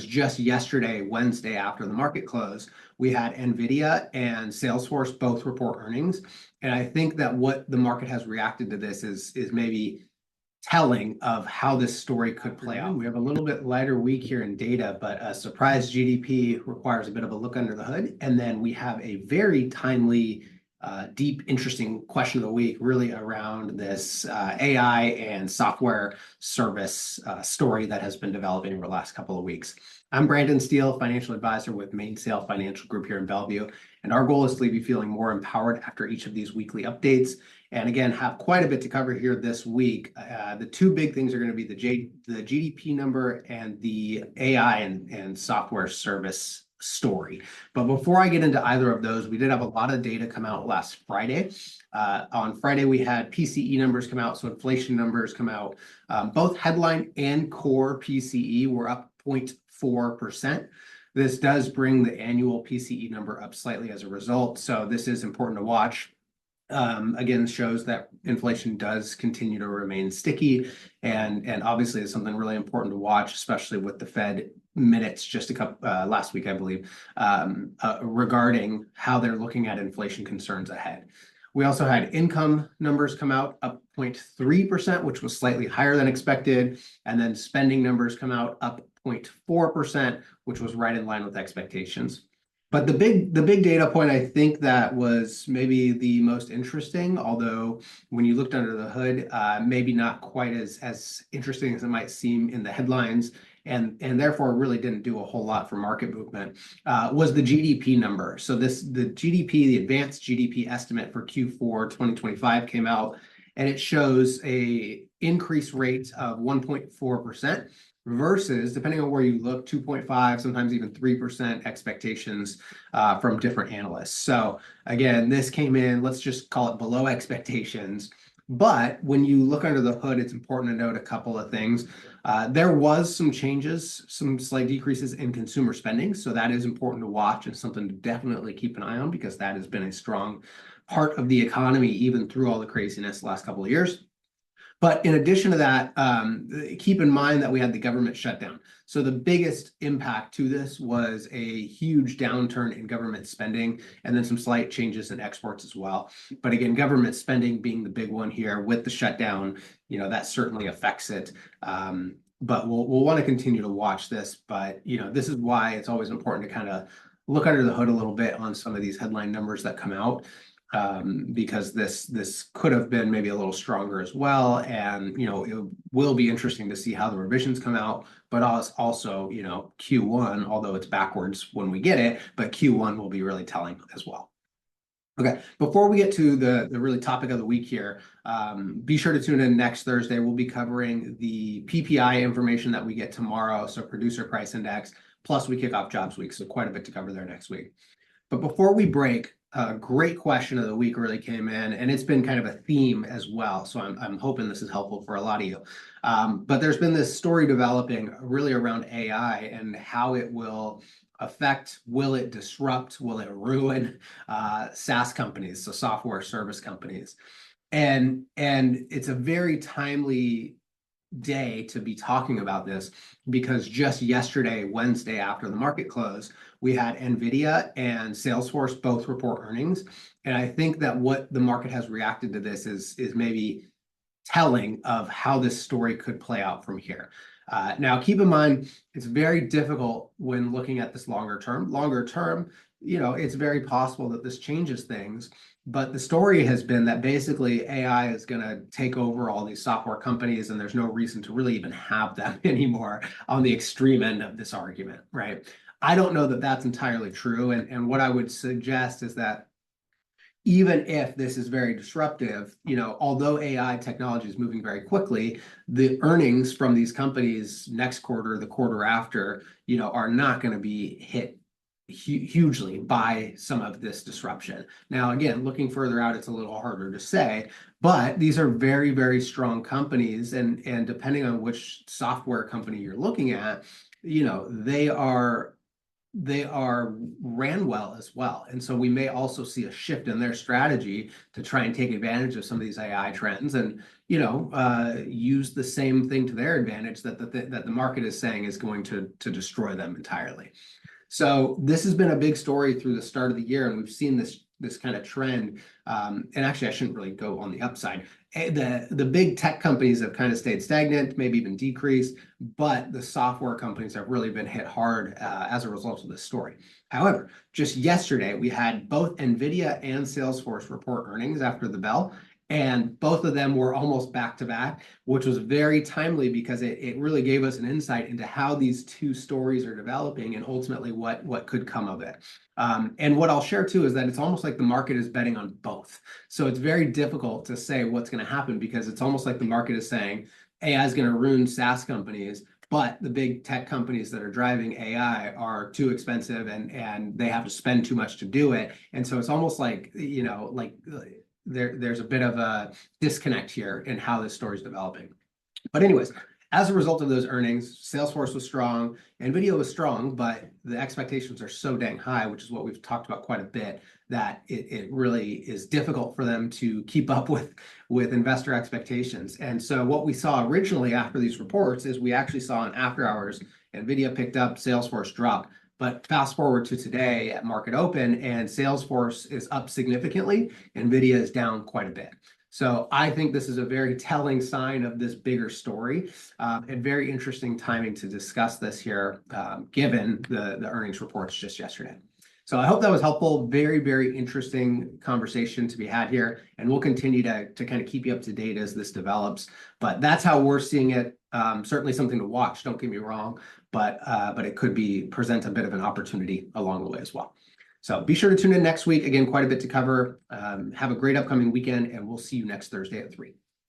Just yesterday, Wednesday, after the market close, we had NVIDIA and Salesforce both report earnings. And I think that what the market has reacted to this is maybe telling of how this story could play out. We have a little bit lighter week here in data, but a surprise GDP requires a bit of a look under the hood. And then we have a very timely, deep, interesting question of the week, really around this AI and software service story that has been developing over the last couple of weeks. I'm Brandon Steele, financial advisor with Mainsail Financial Group here in Bellevue, and our goal is to leave you feeling more empowered after each of these weekly updates. And again, have quite a bit to cover here this week. The two big things are going to be the GDP number and the AI and software service story. But before I get into either of those, we did have a lot of data come out last Friday. On Friday, we had PCE numbers come out, so inflation numbers come out. Both headline and core PCE were up 0.4%. This does bring the annual PCE number up slightly as a result, so this is important to watch. Again, shows that inflation does continue to remain sticky, and obviously is something really important to watch, especially with the Fed minutes just last week, I believe, regarding how they're looking at inflation concerns ahead. We also had income numbers come out up 0.3%, which was slightly higher than expected, and then spending numbers come out up 0.4%, which was right in line with expectations. But the big data point, I think, that was maybe the most interesting, although when you looked under the hood, maybe not quite as interesting as it might seem in the headlines, and therefore really didn't do a whole lot for market movement, was the GDP number. So the GDP, the advanced GDP estimate for Q4 2025 came out, and it shows a increase rate of 1.4%. versus, depending on where you look, 2.5, sometimes even 3% expectations from different analysts. So again, this came in, let's just call it below expectations. But when you look under the hood, it's important to note a couple of things. There was some changes, some slight decreases in consumer spending. So that is important to watch and something to definitely keep an eye on, because that has been a strong part of the economy, even through all the craziness the last couple of years. But in addition to that, keep in mind that we had the government shutdown. So the biggest impact to this was a huge downturn in government spending, and then some slight changes in exports as well. But again, government spending being the big one here with the shutdown, that certainly affects it. But we'll want to continue to watch this. But this is why it's always important to kind of look under the hood a little bit on some of these headline numbers that come out. Because this could have been maybe a little stronger as well, and it will be interesting to see how the revisions come out. But also Q1, although it's backwards when we get it, but Q1 will be really telling as well. Okay, before we get to the really topic of the week here, be sure to tune in next Thursday. We'll be covering the PPI information that we get tomorrow, so producer price index, plus we kick off jobs week, so quite a bit to cover there next week. But before we break, a great question of the week really came in, and it's been kind of a theme as well. So I'm hoping this is helpful for a lot of you. But there's been this story developing really around AI and how it will affect, will it disrupt, will it ruin SaaS companies, so software service companies. And it's a very timely day to be talking about this, because just yesterday, Wednesday, after the market close, we had NVIDIA and Salesforce both report earnings. And I think that what the market has reacted to this is maybe telling of how this story could play out from here. Now, keep in mind, it's very difficult when looking at this longer term. Longer term, it's very possible that this changes things. But the story has been that basically AI is going to take over all these software companies, and there's no reason to really even have them anymore on the extreme end of this argument, right? I don't know that that's entirely true. And what I would suggest is that even if this is very disruptive, although AI technology is moving very quickly, the earnings from these companies next quarter, the quarter after, are not going to be hit hugely by some of this disruption. Now, again, looking further out, it's a little harder to say, but these are very, very strong companies, and depending on which software company you're looking at, they are they are ran well as well. And so we may also see a shift in their strategy to try and take advantage of some of these AI trends and, use the same thing to their advantage that the market is saying is going to destroy them entirely. So this has been a big story through the start of the year, and we've seen this kind of trend. And actually, I shouldn't really go on the upside. The big tech companies have kind of stayed stagnant, maybe even decreased, but the software companies have really been hit hard as a result of this story. However, just yesterday, we had both NVIDIA and Salesforce report earnings after the bell, and both of them were almost back to back, which was very timely because it really gave us an insight into how these two stories are developing and ultimately what could come of it. And what I'll share too is that it's almost like the market is betting on both. So it's very difficult to say what's going to happen because it's almost like the market is saying AI is going to ruin SaaS companies, but the big tech companies that are driving AI are too expensive and they have to spend too much to do it. And so it's almost like, there's a bit of a disconnect here in how this story is developing. But anyways, as a result of those earnings, Salesforce was strong, NVIDIA was strong, but the expectations are so dang high, which is what we've talked about quite a bit, that it really is difficult for them to keep up with investor expectations. And so what we saw originally after these reports is we actually saw in after hours, NVIDIA picked up, Salesforce dropped. But fast forward to today at market open, and Salesforce is up significantly, NVIDIA is down quite a bit. So I think this is a very telling sign of this bigger story, and very interesting timing to discuss this here, given the earnings reports just yesterday. So I hope that was helpful. Very, very interesting conversation to be had here, and we'll continue to kind of keep you up to date as this develops. But that's how we're seeing it. Certainly something to watch, don't get me wrong, but it could present a bit of an opportunity along the way as well. So be sure to tune in next week. Again, quite a bit to cover. Have a great upcoming weekend, and we'll see you next Thursday at 3.